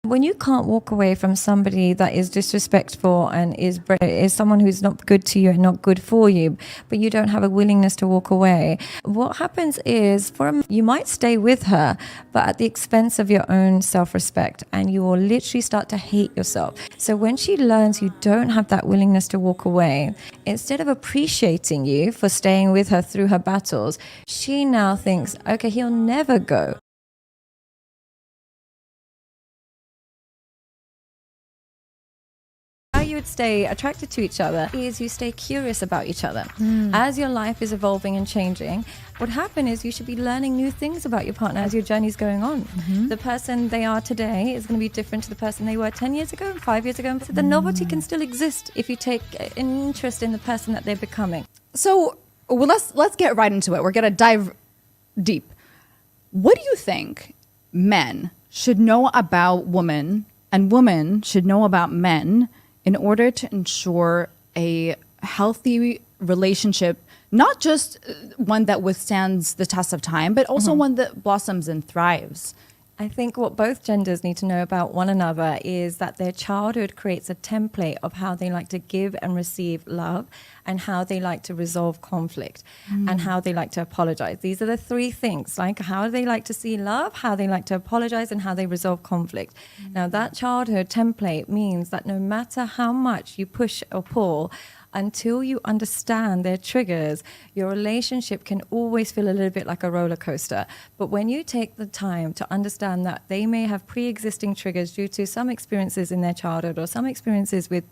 When you can't walk away from somebody that is disrespectful and is someone who's not good to you and not good for you, but you don't have a willingness to walk away, what happens is you might stay with her, but at the expense of your own self-respect, and you will literally start to hate yourself. So when she learns you don't have that willingness to walk away, instead of appreciating you for staying with her through her battles, she now thinks, okay, he'll never go. You would stay attracted to each other is you stay curious about each other. As your life is evolving and changing, what happens is you should be learning new things about your partner as your journey's going on. The person they are today is going to be different to the person they were 10 years ago and 5 years ago. So the novelty can still exist if you take an interest in the person that they're becoming. So let's get right into it. We're going to dive deep. What do you think men should know about women and women should know about men in order to ensure a healthy relationship, not just one that withstands the test of time, but also one that blossoms and thrives? I think what both genders need to know about one another is that their childhood creates a template of how they like to give and receive love, and how they like to resolve conflict, and how they like to apologize. These are the three things, like how they like to see love, how they like to apologize, and how they resolve conflict. Now, that childhood template means that no matter how much you push or pull, until you understand their triggers, your relationship can always feel a little bit like a roller coaster. But when you take the time to understand that they may have pre-existing triggers due to some experiences in their childhood or some experiences with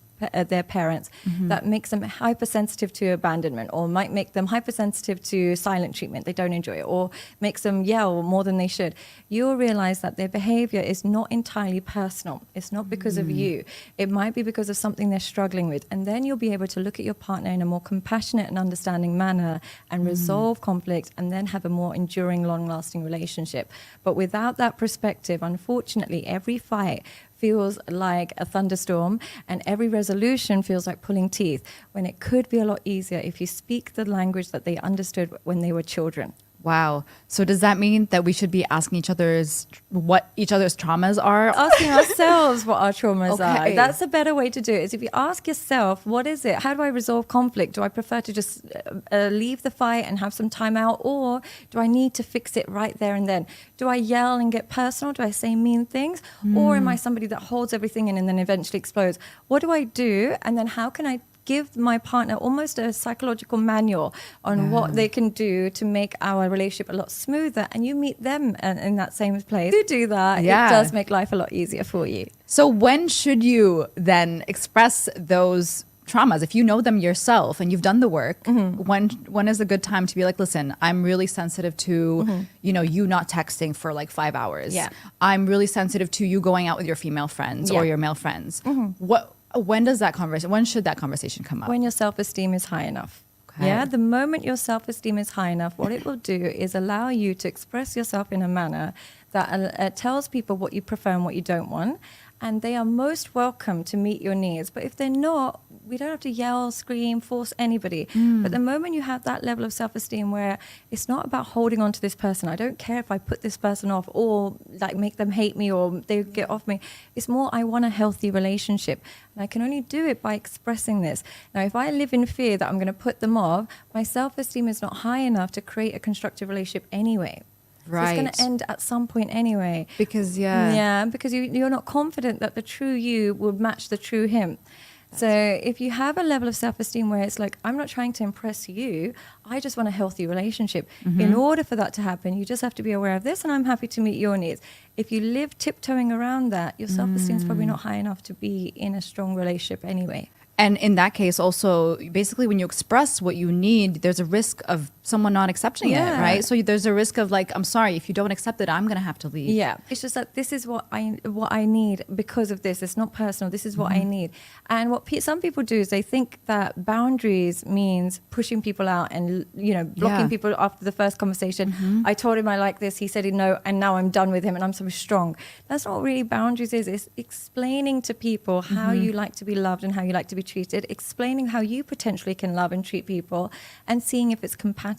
their parents that makes them hypersensitive to abandonment, or might make them hypersensitive to silent treatment, they don't enjoy it, or makes them yell more than they should, you'll realize that their behavior is not entirely personal. It's not because of you. It might be because of something they're struggling with. And then you'll be able to look at your partner in a more compassionate and understanding manner and resolve conflict, and then have a more enduring, long-lasting relationship. But without that perspective, unfortunately, every fight feels like a thunderstorm, and every resolution feels like pulling teeth, when it could be a lot easier if you speak the language that they understood when they were children. Wow. So does that mean that we should be asking each other's what each other's traumas are? Asking ourselves what our traumas are. Okay. That's a better way to do it, is if you ask yourself, what is it? How do I resolve conflict? Do I prefer to just leave the fight and have some time out? Or do I need to fix it right there and then? Do I yell and get personal? Do I say mean things? Or am I somebody that holds everything in and then eventually explodes? What do I do? And then how can I give my partner almost a psychological manual on what they can do to make our relationship a lot smoother, and you meet them in that same place. To do that, it does make life a lot easier for you. So when should you then express those traumas? If you know them yourself and you've done the work, when is a good time to be like, listen, I'm really sensitive to, you not texting for like 5 hours. Yeah. I'm really sensitive to you going out with your female friends or your male friends. When should that conversation come up? When your self-esteem is high enough. Okay. Yeah, the moment your self-esteem is high enough, what it will do is allow you to express yourself in a manner that tells people what you prefer and what you don't want. And they are most welcome to meet your needs. But if they're not, we don't have to yell, scream, force anybody. But the moment you have that level of self-esteem where it's not about holding on to this person, I don't care if I put this person off or like make them hate me or they get off me. It's more, I want a healthy relationship. And I can only do it by expressing this. Now, if I live in fear that I'm going to put them off, my self-esteem is not high enough to create a constructive relationship anyway. Right. So it's going to end at some point anyway. Because, because you're not confident that the true you will match the true him. So if you have a level of self-esteem where it's like, I'm not trying to impress you, I just want a healthy relationship. In order for that to happen, you just have to be aware of this, and I'm happy to meet your needs. If you live tiptoeing around that, your self-esteem is probably not high enough to be in a strong relationship anyway. And in that case, also, basically, when you express what you need, there's a risk of someone not accepting it, right? So there's a risk of like, I'm sorry, if you don't accept it, I'm going to have to leave. Yeah. It's just that this is what I need because of this. It's not personal. This is what I need. And what some people do is they think that boundaries means pushing people out and, blocking people after the first conversation. I told him I like this. He said no, and now I'm done with him and I'm so strong. That's not what really boundaries is. It's explaining to people how you like to be loved and how you like to be treated, explaining how you potentially can love and treat people, and seeing if it's compatible.